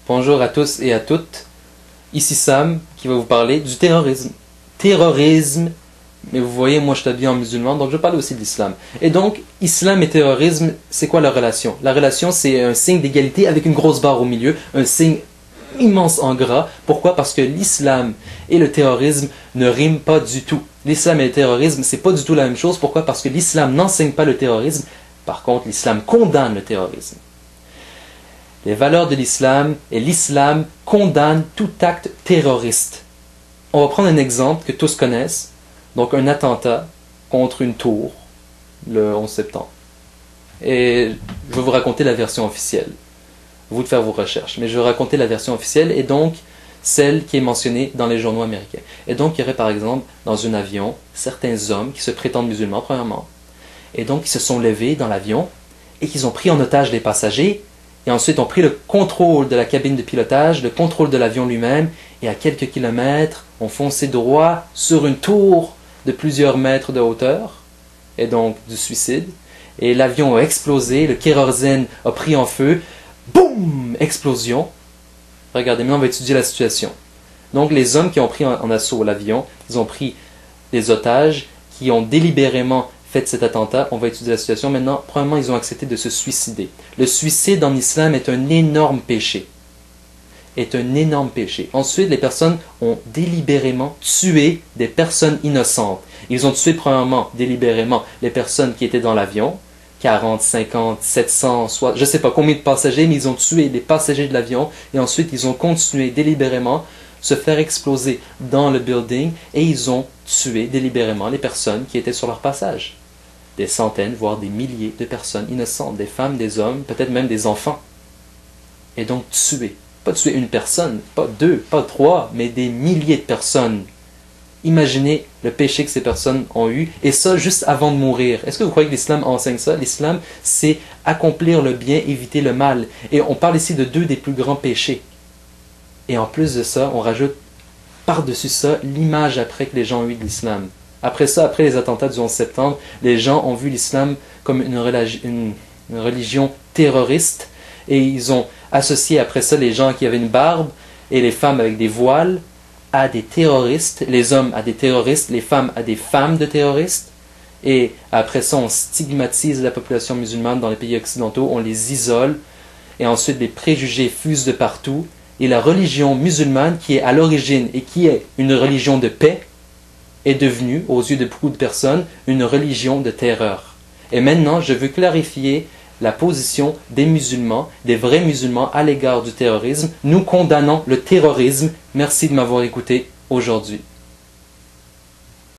Bonjour à tous et à toutes. Ici Sam qui va vous parler du terrorisme. Terrorisme, mais vous voyez, moi je suis habillé en musulman, donc je parle aussi de l'islam. Et donc, islam et terrorisme, c'est quoi la relation? La relation, c'est un signe d'égalité avec une grosse barre au milieu, un signe immense en gras. Pourquoi? Parce que l'islam et le terrorisme ne riment pas du tout. L'islam et le terrorisme, c'est pas du tout la même chose. Pourquoi? Parce que l'islam n'enseigne pas le terrorisme. Par contre, l'islam condamne le terrorisme. Les valeurs de l'islam et l'islam condamnent tout acte terroriste. On va prendre un exemple que tous connaissent. Donc un attentat contre une tour le 11 septembre. Et je vais vous raconter la version officielle. Vous de faire vos recherches. Mais je vais raconter la version officielle et donc celle qui est mentionnée dans les journaux américains. Et donc il y aurait par exemple dans un avion certains hommes qui se prétendent musulmans premièrement. Et donc ils se sont levés dans l'avion et qu'ils ont pris en otage les passagers. Et ensuite, ont pris le contrôle de la cabine de pilotage, le contrôle de l'avion lui-même, et à quelques kilomètres, ont foncé droit sur une tour de plusieurs mètres de hauteur, et donc du suicide. Et l'avion a explosé, le kérosène a pris en feu, boum, explosion. Regardez, maintenant on va étudier la situation. Donc les hommes qui ont pris en assaut l'avion, ils ont pris des otages qui ont délibérément fait cet attentat. On va étudier la situation. Maintenant, premièrement, ils ont accepté de se suicider. Le suicide en islam est un énorme péché. Ensuite, les personnes ont délibérément tué des personnes innocentes. Ils ont tué premièrement, délibérément, les personnes qui étaient dans l'avion, 40, 50, 700, soit, je ne sais pas combien de passagers, mais ils ont tué les passagers de l'avion. Et ensuite, ils ont continué délibérément se faire exploser dans le building et ils ont tué délibérément les personnes qui étaient sur leur passage. Des centaines, voire des milliers de personnes innocentes, des femmes, des hommes, peut-être même des enfants. Et donc tuer. Pas tuer une personne, pas deux, pas trois, mais des milliers de personnes. Imaginez le péché que ces personnes ont eu, et ça juste avant de mourir. Est-ce que vous croyez que l'islam enseigne ça? L'islam, c'est accomplir le bien, éviter le mal. Et on parle ici de deux des plus grands péchés. Et en plus de ça, on rajoute par-dessus ça l'image après que les gens ont eu de l'islam. Après ça, après les attentats du 11 septembre, les gens ont vu l'islam comme une religion terroriste et ils ont associé après ça les gens qui avaient une barbe et les femmes avec des voiles à des terroristes, les hommes à des terroristes, les femmes à des femmes de terroristes. Et après ça, on stigmatise la population musulmane dans les pays occidentaux, on les isole et ensuite les préjugés fusent de partout. Et la religion musulmane, qui est à l'origine et qui est une religion de paix, est devenue, aux yeux de beaucoup de personnes, une religion de terreur. Et maintenant, je veux clarifier la position des musulmans, des vrais musulmans à l'égard du terrorisme. Nous condamnons le terrorisme. Merci de m'avoir écouté aujourd'hui.